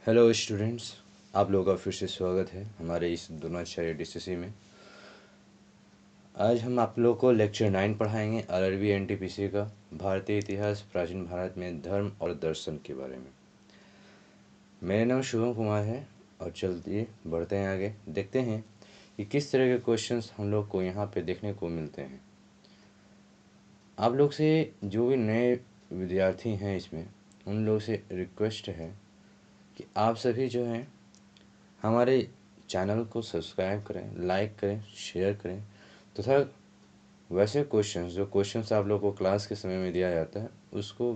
Hello students, आप लोगों का फिर से स्वागत है हमारे इस द्रोणाचार्य डीसीसी में। आज हम आप लोगों को लेक्चर 9 पढ़ाएंगे आरआरबी एनटीपीसी का भारतीय इतिहास प्राचीन भारत में धर्म और दर्शन के बारे में। मेरा नाम शुभम कुमार है और चलिए बढ़ते हैं आगे, देखते हैं कि किस तरह के क्वेश्चंस हम लोग को यहाँ पे देखने को मिलते हैं। आप लोग से जो भी नए विद्यार्थी हैं इसमें, उन लोग से रिक्वेस्ट है कि आप सभी जो हैं हमारे चैनल को सब्सक्राइब करें, लाइक करें, शेयर करें तथा वैसे क्वेश्चंस आप लोगों को क्लास के समय में दिया जाता है उसको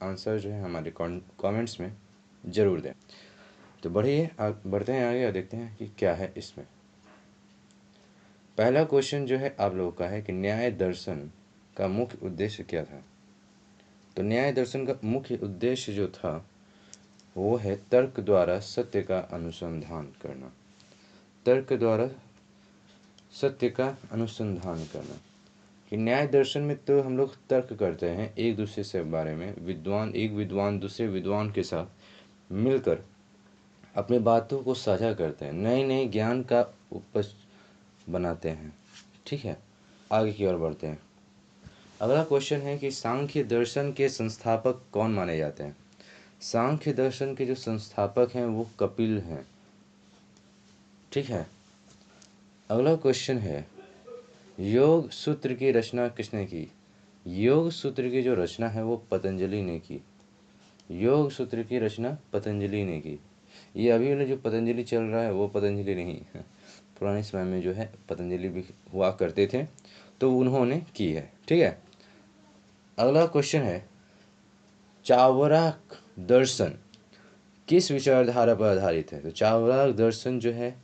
आंसर जो है हमारे कमेंट्स में ज़रूर दें। तो बढ़िए बढ़ते हैं आगे और देखते हैं कि क्या है इसमें। पहला क्वेश्चन जो है आप लोगों का है कि न्याय दर्शन का मुख्य उद्देश्य क्या था। तो न्याय दर्शन का मुख्य उद्देश्य जो था वो है तर्क द्वारा सत्य का अनुसंधान करना। तर्क द्वारा सत्य का अनुसंधान करना कि न्याय दर्शन में तो हम लोग तर्क करते हैं एक दूसरे से बारे में। एक विद्वान दूसरे विद्वान के साथ मिलकर अपनी बातों को साझा करते हैं, नए नए ज्ञान का उपज बनाते हैं। ठीक है, आगे की ओर बढ़ते हैं। अगला क्वेश्चन है कि सांख्य दर्शन के संस्थापक कौन माने जाते हैं। सांख्य दर्शन के जो संस्थापक हैं वो कपिल हैं। ठीक है, अगला क्वेश्चन है योग सूत्र की रचना किसने की। योग सूत्र की जो रचना है वो पतंजलि ने की। योग सूत्र की रचना पतंजलि ने की। ये अभी वाला जो पतंजलि चल रहा है वो पतंजलि नहीं है, पुराने समय में जो है पतंजलि भी हुआ करते थे तो उन्होंने की है। ठीक है, अगला क्वेश्चन है चार्वाक दर्शन किस विचारधारा पर आधारित है। तो चार्वाक दर्शन जो है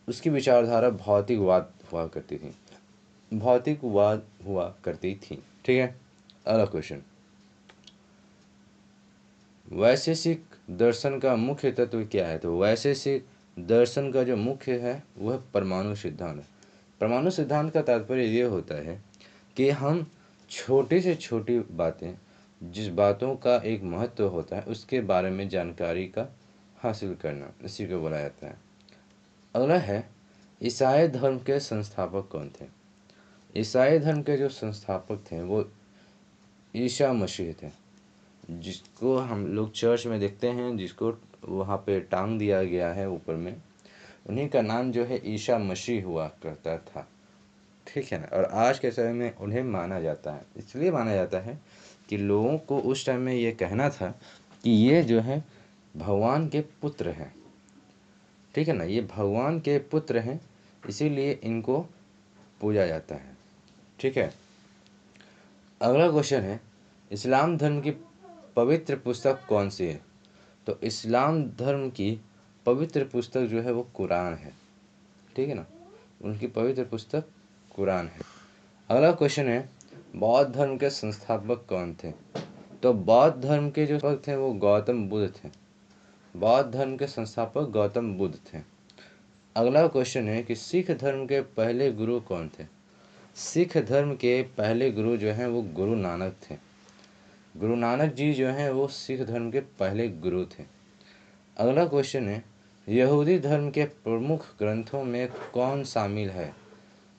उसकी विचारधारा भौतिकवाद हुआ करती थी, भौतिकवाद हुआ करती थी। ठीक है, अगला क्वेश्चन वैशेषिक दर्शन का मुख्य तत्व क्या है। तो वैशेषिक दर्शन का जो मुख्य है वह परमाणु सिद्धांत है। परमाणु सिद्धांत का तात्पर्य ये होता है कि हम छोटी से छोटी बातें, जिस बातों का एक महत्व होता है उसके बारे में जानकारी का हासिल करना, इसी को बोला जाता है। अगला है ईसाई धर्म के संस्थापक कौन थे। ईसाई धर्म के जो संस्थापक थे वो ईसा मसीह थे, जिसको हम लोग चर्च में देखते हैं, जिसको वहाँ पे टांग दिया गया है ऊपर में, उन्हीं का नाम जो है ईसा मसीह हुआ करता था। ठीक है ना, और आज के समय में उन्हें माना जाता है, इसलिए माना जाता है कि लोगों को उस टाइम में ये कहना था कि ये जो है भगवान के पुत्र हैं। ठीक है ना, ये भगवान के पुत्र हैं, इसीलिए इनको पूजा जाता है। ठीक है, अगला क्वेश्चन है इस्लाम धर्म की पवित्र पुस्तक कौन सी है। तो इस्लाम धर्म की पवित्र पुस्तक जो है वो कुरान है। ठीक है ना, उनकी पवित्र पुस्तक कुरान है। अगला क्वेश्चन है बौद्ध धर्म के संस्थापक कौन थे। तो बौद्ध धर्म के जो संस्थापक थे वो गौतम बुद्ध थे। बौद्ध धर्म के संस्थापक गौतम बुद्ध थे। अगला क्वेश्चन है कि सिख धर्म के पहले गुरु कौन थे। सिख धर्म के पहले गुरु जो हैं वो गुरु नानक थे। गुरु नानक जी जो हैं वो सिख धर्म के पहले गुरु थे। अगला क्वेश्चन है यहूदी धर्म के प्रमुख ग्रंथों में कौन शामिल है।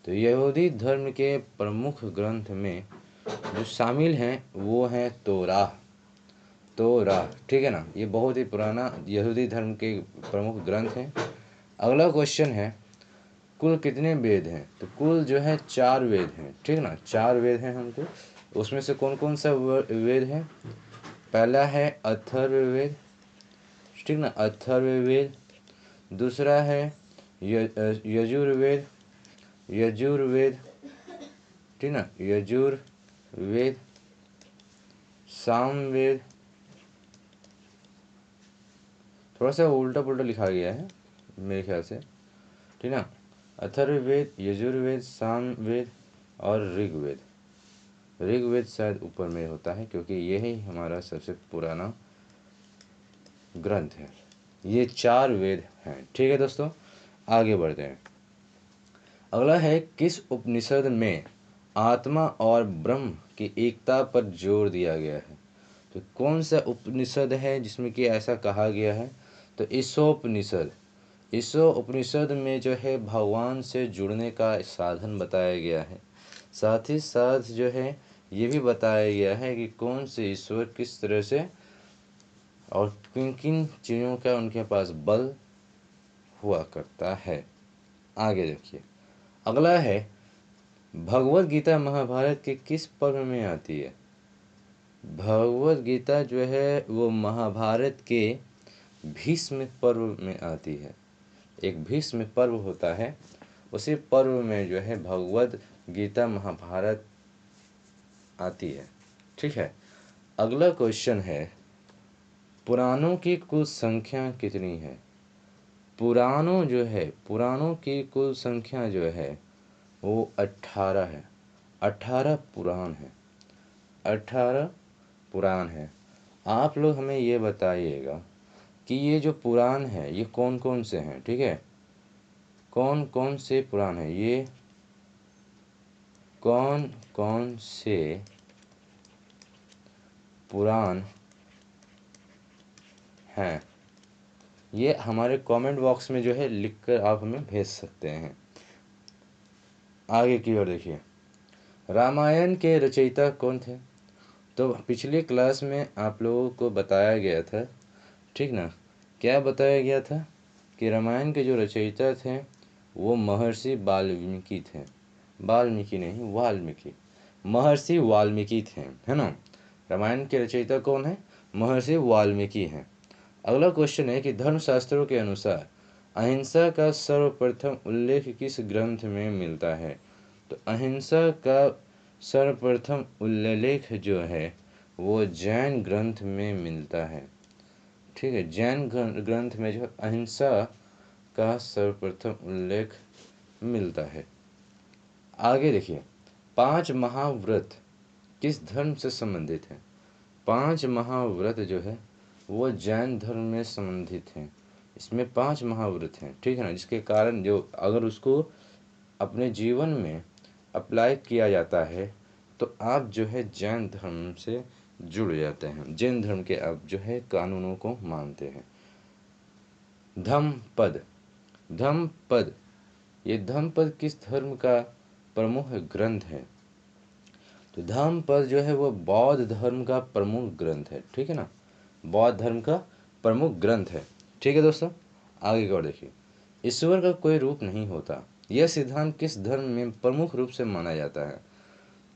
तो यहूदी धर्म के प्रमुख ग्रंथ में जो शामिल हैं वो हैं तोराह। तोराह, ठीक है ना, ये बहुत ही पुराना यहूदी धर्म के प्रमुख ग्रंथ हैं। अगला क्वेश्चन है कुल कितने वेद हैं। तो कुल जो है 4 वेद हैं। ठीक है ना, 4 वेद हैं हमको। उसमें से कौन कौन सा वेद है। पहला है अथर्ववेद। ठीक ना, अथर्ववेद। दूसरा है यजुर्वेद। यजुर्वेद, ठीक ना, यजुर्वेद। सामवेद, थोड़ा सा उल्टा पुल्टा लिखा गया है मेरे ख्याल से। ठीक ना, अथर्ववेद, यजुर्वेद, सामवेद और ऋग्वेद। ऋग्वेद शायद ऊपर में होता है क्योंकि यही हमारा सबसे पुराना ग्रंथ है। ये 4 वेद हैं। ठीक है दोस्तों, आगे बढ़ते हैं। अगला है किस उपनिषद में आत्मा और ब्रह्म की एकता पर जोर दिया गया है। तो कौन सा उपनिषद है जिसमें कि ऐसा कहा गया है? तो ईशोपनिषद। ईशोपनिषद में जो है भगवान से जुड़ने का साधन बताया गया है। साथ ही साथ जो है ये भी बताया गया है कि कौन से ईश्वर किस तरह से और किन किन चीज़ों का उनके पास बल हुआ करता है। आगे देखिए, अगला है भगवत गीता महाभारत के किस पर्व में आती है? भगवत गीता जो है वो महाभारत के भीष्म पर्व में आती है। एक भीष्म पर्व होता है, उसी पर्व में जो है भगवत गीता महाभारत आती है। ठीक है, अगला क्वेश्चन है पुराणों की कुल संख्या कितनी है? पुराणों की कुल संख्या जो है वो 18 है। 18 पुराण है। 18 पुराण है। आप लोग हमें ये बताइएगा कि ये जो पुराण है ये कौन कौन से हैं? ठीक है, कौन कौन से पुराण हैं? ये कौन कौन से पुराण हैं? ये हमारे कमेंट बॉक्स में जो है लिखकर आप हमें भेज सकते हैं। आगे की ओर देखिए, रामायण के रचयिता कौन थे? तो पिछली क्लास में आप लोगों को बताया गया था, ठीक ना? क्या बताया गया था कि रामायण के जो रचयिता थे वो महर्षि वाल्मीकि थे। वाल्मीकि नहीं, वाल्मीकि, महर्षि वाल्मीकि थे, है ना? रामायण के रचयिता कौन है? महर्षि वाल्मीकि हैं। अगला क्वेश्चन है कि धर्मशास्त्रों के अनुसार अहिंसा का सर्वप्रथम उल्लेख किस ग्रंथ में मिलता है? तो अहिंसा का सर्वप्रथम उल्लेख जो है वो जैन ग्रंथ में मिलता है। ठीक है, जैन ग्रंथ में जो अहिंसा का सर्वप्रथम उल्लेख मिलता है। आगे देखिए, 5 महाव्रत किस धर्म से संबंधित हैं? 5 महाव्रत जो है वो जैन धर्म में संबंधित हैं। इसमें 5 महाव्रत हैं, ठीक है ना? जिसके कारण जो अगर उसको अपने जीवन में अप्लाई किया जाता है तो आप जो है जैन धर्म से जुड़ जाते हैं। जैन धर्म के आप जो है कानूनों को मानते हैं। धम्मपद। धम्मपद, ये धम्मपद किस धर्म का प्रमुख ग्रंथ है? तो धम्मपद जो है वो बौद्ध धर्म का प्रमुख ग्रंथ है। ठीक है ना, बौद्ध धर्म का प्रमुख ग्रंथ है। ठीक है दोस्तों, आगे की ओर देखिए, ईश्वर का कोई रूप नहीं होता, यह सिद्धांत किस धर्म में प्रमुख रूप से माना जाता है?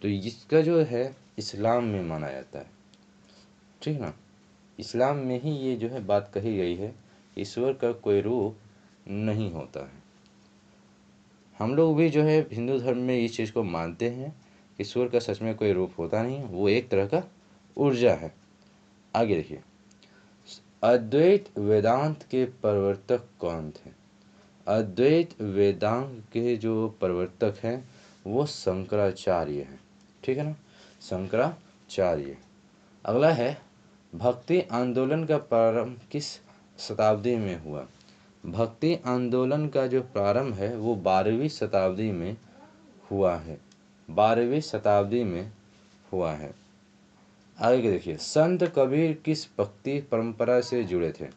तो इसका जो है इस्लाम में माना जाता है। ठीक ना, इस्लाम में ही ये जो है बात कही गई है, ईश्वर का कोई रूप नहीं होता है। हम लोग भी जो है हिंदू धर्म में इस चीज़ को मानते हैं, ईश्वर का सच में कोई रूप होता नहीं है, वो एक तरह का ऊर्जा है। आगे देखिए, अद्वैत वेदांत के प्रवर्तक कौन थे? अद्वैत वेदांत के जो प्रवर्तक हैं वो शंकराचार्य हैं। ठीक है ना, शंकराचार्य। अगला है भक्ति आंदोलन का प्रारंभ किस शताब्दी में हुआ? भक्ति आंदोलन का जो प्रारंभ है वो 12वीं शताब्दी में हुआ है। 12वीं शताब्दी में हुआ है। आगे देखिए, संत कबीर किस भक्ति परंपरा से जुड़े थे?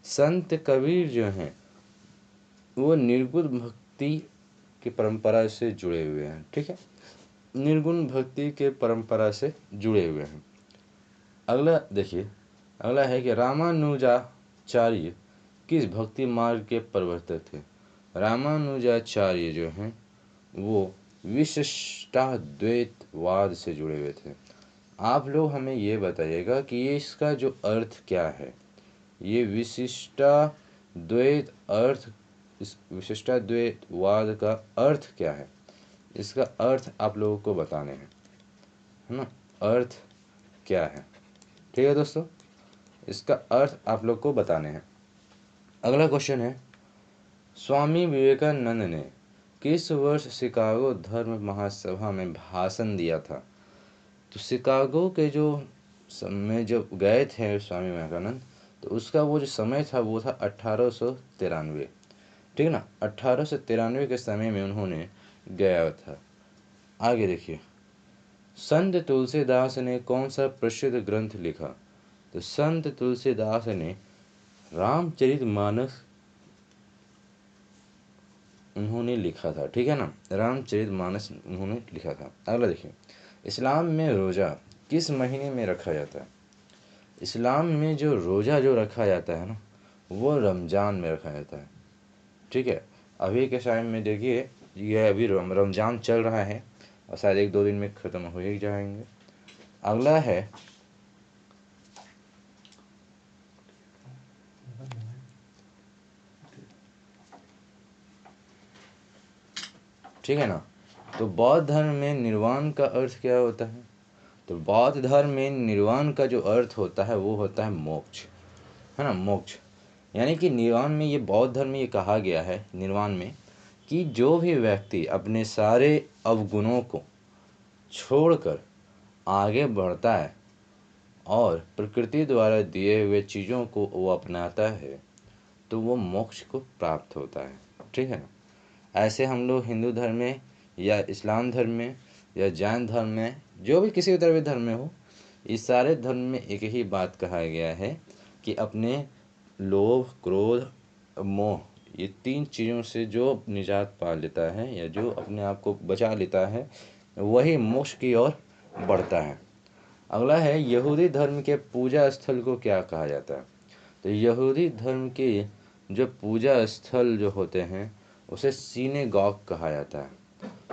संत कबीर जो हैं वो निर्गुण भक्ति की परंपरा से जुड़े हुए हैं। ठीक है, निर्गुण भक्ति के परंपरा से जुड़े हुए हैं। अगला देखिए, अगला है कि रामानुजाचार्य किस भक्ति मार्ग के प्रवर्तक थे? रामानुजाचार्य जो हैं वो विशिष्टाद्वैतवाद से जुड़े हुए थे। आप लोग हमें ये बताइएगा कि ये इसका जो अर्थ क्या है? ये विशिष्टाद्वैत अर्थ, इस विशिष्टाद्वैतवाद का अर्थ क्या है? इसका अर्थ आप लोगों को बताने हैं, है ना? अर्थ क्या है? ठीक है दोस्तों, इसका अर्थ आप लोग को बताने हैं। अगला क्वेश्चन है, स्वामी विवेकानंद ने किस वर्ष शिकागो धर्म महासभा में भाषण दिया था? तो शिकागो के जो समय जब गए थे स्वामी विवेकानंद, तो उसका वो जो समय था वो था 1893। ठीक है ना, 1893 के समय में उन्होंने गया था। आगे देखिए, संत तुलसीदास ने कौन सा प्रसिद्ध ग्रंथ लिखा? तो संत तुलसीदास ने रामचरितमानस उन्होंने लिखा था, ठीक है ना, रामचरितमानस उन्होंने लिखा था। अगला देखिए, इस्लाम में रोज़ा किस महीने में रखा जाता है? इस्लाम में जो रोज़ा जो रखा जाता है ना, वो रमज़ान में रखा जाता है, ठीक है। अभी के टाइम में देखिए, ये अभी रमज़ान चल रहा है और शायद 1-2 दिन में ख़त्म हो ही जाएंगे। अगला है, ठीक है ना, तो बौद्ध धर्म में निर्वाण का अर्थ क्या होता है? तो बौद्ध धर्म में निर्वाण का जो अर्थ होता है वो होता है मोक्ष, है ना, मोक्ष। यानी कि निर्वाण में, ये बौद्ध धर्म में ये कहा गया है निर्वाण में कि जो भी व्यक्ति अपने सारे अवगुणों को छोड़कर आगे बढ़ता है और प्रकृति द्वारा दिए हुए चीज़ों को वो अपनाता है तो वो मोक्ष को प्राप्त होता है, ठीक है ना। ऐसे हम लोग हिंदू धर्म में या इस्लाम धर्म में या जैन धर्म में, जो भी किसी भी तरह के धर्म में हो, इस सारे धर्म में एक ही बात कहा गया है कि अपने लोभ, क्रोध, मोह, ये 3 चीज़ों से जो निजात पा लेता है या जो अपने आप को बचा लेता है, वही मोक्ष की ओर बढ़ता है। अगला है, यहूदी धर्म के पूजा स्थल को क्या कहा जाता है? तो यहूदी धर्म के जो पूजा स्थल जो होते हैं उसे सिनेगॉग कहा जाता है,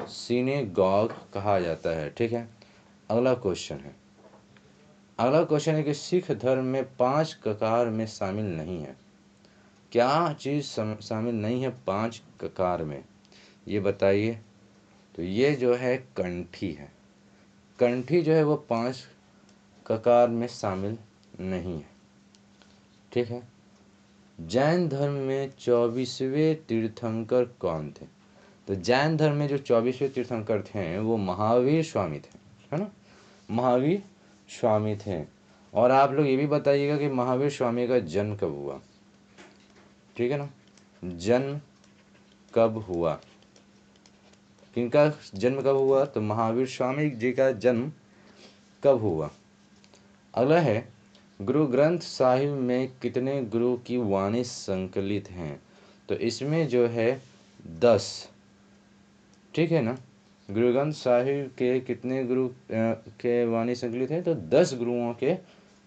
सिनेगॉग कहा जाता है, ठीक है। अगला क्वेश्चन है कि सिख धर्म में 5 ककार में शामिल नहीं है। क्या चीज़ शामिल नहीं है 5 ककार में, ये बताइए। तो ये जो है कंठी है, कंठी जो है वो 5 ककार में शामिल नहीं है, ठीक है। जैन धर्म में 24वें तीर्थंकर कौन थे? तो जैन धर्म में जो 24वें तीर्थंकर थे वो महावीर स्वामी थे, है ना, महावीर स्वामी थे। और आप लोग ये भी बताइएगा कि महावीर स्वामी का जन्म कब हुआ, ठीक है ना, जन्म कब हुआ, किनका जन्म कब हुआ? तो महावीर स्वामी जी का जन्म कब हुआ। अगला है, गुरु ग्रंथ साहिब में कितने गुरु की वाणी संकलित हैं? तो इसमें जो है 10, ठीक है ना। गुरु ग्रंथ साहिब के कितने गुरु के वाणी संकलित हैं? तो 10 गुरुओं के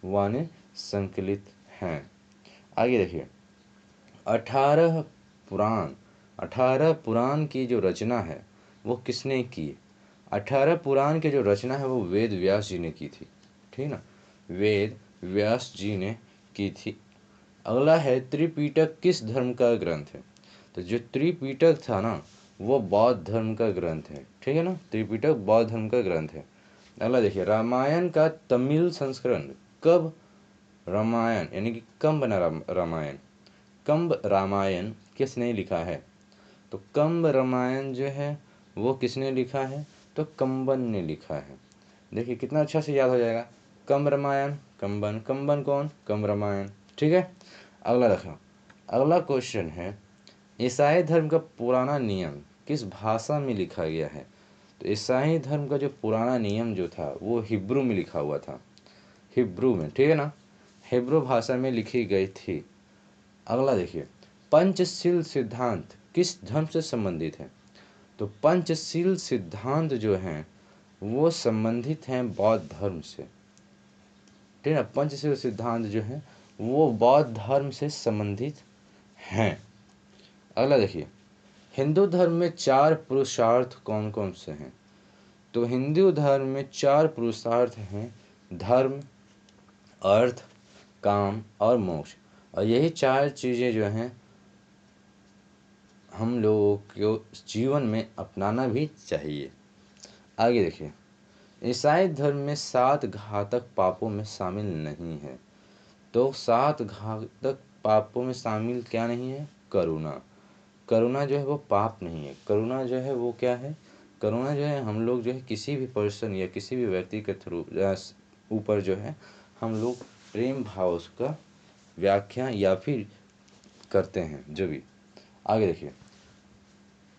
वाणी संकलित हैं। आगे देखिए, 18 पुराण, 18 पुराण की जो रचना है वो किसने की? 18 पुराण की जो रचना है वो वेद व्यास जी ने की थी, ठीक ना, वेद व्यास जी ने की थी। अगला है, त्रिपिटक किस धर्म का ग्रंथ है? तो जो त्रिपिटक था ना वो बौद्ध धर्म का ग्रंथ है, ठीक है ना, त्रिपिटक बौद्ध धर्म का ग्रंथ है। अगला देखिए, रामायण का तमिल संस्करण कब, रामायण यानी कि कब बना रामायण, कंब रामायण किसने लिखा है? तो कंब रामायण जो है वो किसने लिखा है? तो कंबन ने लिखा है। देखिए कितना अच्छा से याद हो जाएगा, कंब रामायण, कंबन, कंबन कौन? कंब रामायण, ठीक है। अगला देखो, अगला क्वेश्चन है, ईसाई धर्म का पुराना नियम किस भाषा में लिखा गया है? तो ईसाई धर्म का जो पुराना नियम जो था वो हिब्रू में लिखा हुआ था, हिब्रू में, ठीक है ना, हिब्रू भाषा में लिखी गई थी। अगला देखिए, पंचशील सिद्धांत किस धर्म से संबंधित है? तो पंचशील सिद्धांत जो हैं वो संबंधित हैं बौद्ध धर्म से, ठीक है। पंचशील सिद्धांत जो है वो बौद्ध धर्म से संबंधित हैं। अगला देखिए, हिंदू धर्म में 4 पुरुषार्थ कौन कौन से हैं? तो हिंदू धर्म में 4 पुरुषार्थ हैं, धर्म, अर्थ, काम और मोक्ष। और यही 4 चीज़ें जो हैं हम लोगों को जीवन में अपनाना भी चाहिए। आगे देखिए, ईसाई धर्म में 7 घातक पापों में शामिल नहीं है। तो 7 घातक पापों में शामिल क्या नहीं है? करुणा, करुणा जो है वो पाप नहीं है। करुणा जो है वो क्या है? करुणा जो है हम लोग जो है किसी भी पर्सन या किसी भी व्यक्ति के थ्रू ऊपर जो है हम लोग प्रेम भाव उसका व्याख्या या फिर करते हैं जो भी। आगे देखिए,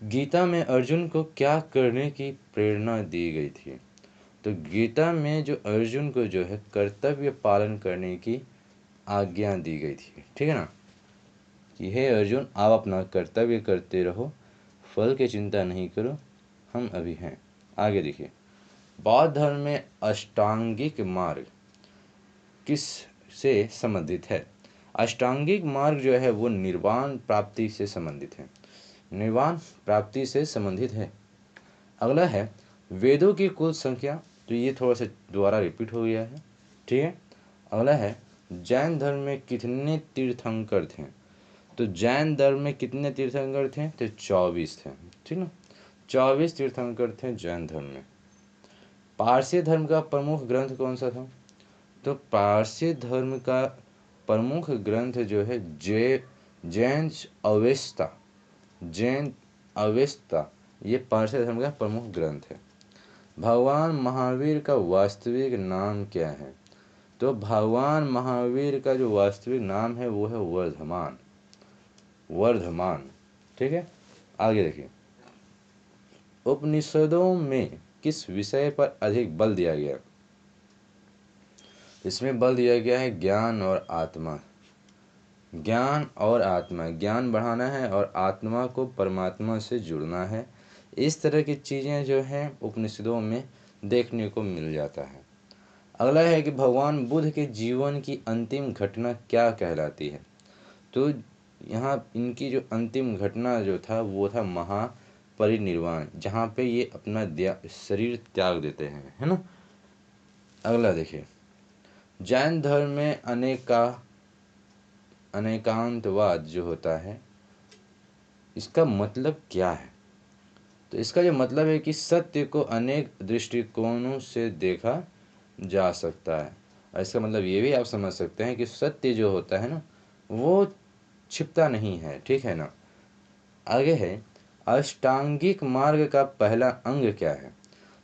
गीता में अर्जुन को क्या करने की प्रेरणा दी गई थी? तो गीता में जो अर्जुन को जो है कर्तव्य पालन करने की आज्ञा दी गई थी, ठीक है ना, कि हे अर्जुन आप अपना कर्तव्य करते रहो, फल की चिंता नहीं करो, हम अभी हैं। आगे देखिए, बौद्ध धर्म में अष्टांगिक मार्ग किस से संबंधित है? अष्टांगिक मार्ग जो है वो निर्वाण प्राप्ति से संबंधित है, निर्वाण प्राप्ति से संबंधित है। अगला है वेदों की कुल संख्या, तो ये थोड़ा सा दोबारा रिपीट हो गया है, ठीक है। अगला है जैन धर्म में कितने तीर्थंकर थे? तो जैन धर्म में कितने तीर्थंकर थे? तो 24 थे, ठीक ना, 24 तीर्थंकर थे जैन धर्म में। पारसी धर्म का प्रमुख ग्रंथ कौन सा था? तो पारसी धर्म का प्रमुख ग्रंथ जो है जैन अवेस्ता, जैन अवेस्ता, ये पारसी धर्म का प्रमुख ग्रंथ है। भगवान महावीर का वास्तविक नाम क्या है? तो भगवान महावीर का जो वास्तविक नाम है वो है वर्धमान, वर्धमान, ठीक है। आगे देखिए, उपनिषदों में किस विषय पर अधिक बल दिया गया? इसमें बल दिया गया है ज्ञान और आत्मा, ज्ञान और आत्मा, ज्ञान बढ़ाना है और आत्मा को परमात्मा से जुड़ना है। इस तरह की चीज़ें जो हैं उपनिषदों में देखने को मिल जाता है। अगला है कि भगवान बुद्ध के जीवन की अंतिम घटना क्या कहलाती है? तो यहाँ इनकी जो अंतिम घटना जो था वो था महापरिनिर्वाण, जहाँ पे ये अपना शरीर त्याग देते हैं, है ना। अगला देखिए, जैन धर्म में अनेकांतवाद जो होता है इसका मतलब क्या है? तो इसका जो मतलब है कि सत्य को अनेक दृष्टिकोणों से देखा जा सकता है। और इसका मतलब ये भी आप समझ सकते हैं कि सत्य जो होता है ना वो छिपता नहीं है, ठीक है ना। आगे है अष्टांगिक मार्ग का पहला अंग क्या है?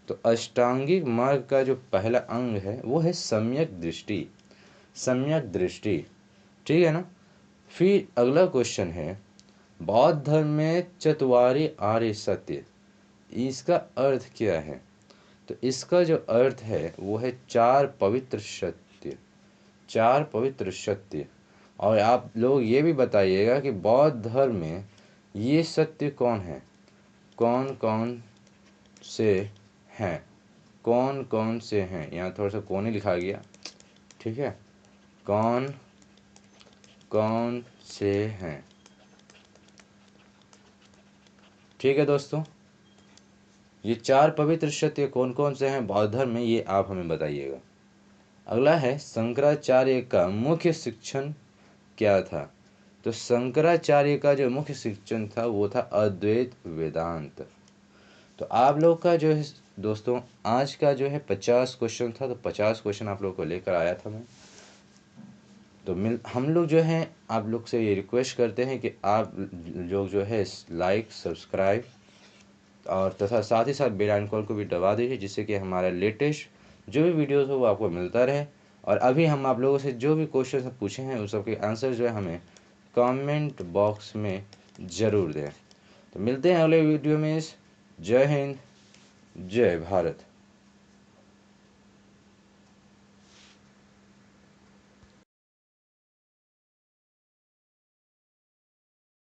तो अष्टांगिक मार्ग का जो पहला अंग है वो है सम्यक दृष्टि, सम्यक दृष्टि, ठीक है ना। फिर अगला क्वेश्चन है बौद्ध धर्म में चतुवारी आर्य सत्य, इसका अर्थ क्या है? तो इसका जो अर्थ है वो है चार पवित्र सत्य, चार पवित्र सत्य। और आप लोग ये भी बताइएगा कि बौद्ध धर्म में ये सत्य कौन है, कौन कौन से हैं, कौन कौन से हैं। यहाँ थोड़ा सा कौन ही लिखा गया, ठीक है, कौन कौन से हैं, ठीक है दोस्तों। ये चार पवित्र सत्य कौन कौन से हैं बौद्ध धर्म में, ये आप हमें बताइएगा। अगला है शंकराचार्य का मुख्य शिक्षण क्या था? तो शंकराचार्य का जो मुख्य शिक्षण था वो था अद्वैत वेदांत। तो आप लोग का जो है दोस्तों आज का जो है 50 क्वेश्चन था, तो 50 क्वेश्चन आप लोग को लेकर आया था मैं। तो हम लोग जो है आप लोग से ये रिक्वेस्ट करते हैं कि आप लोग जो है लाइक सब्सक्राइब और तथा साथ ही साथ बेल आइकन को भी दबा दीजिए, जिससे कि हमारा लेटेस्ट जो भी वीडियोस हो वो आपको मिलता रहे। और अभी हम आप लोगों से जो भी क्वेश्चन पूछे हैं उस सबके आंसर जो है हमें कमेंट बॉक्स में ज़रूर दें। तो मिलते हैं अगले वीडियो में। जय हिंद, जय भारत।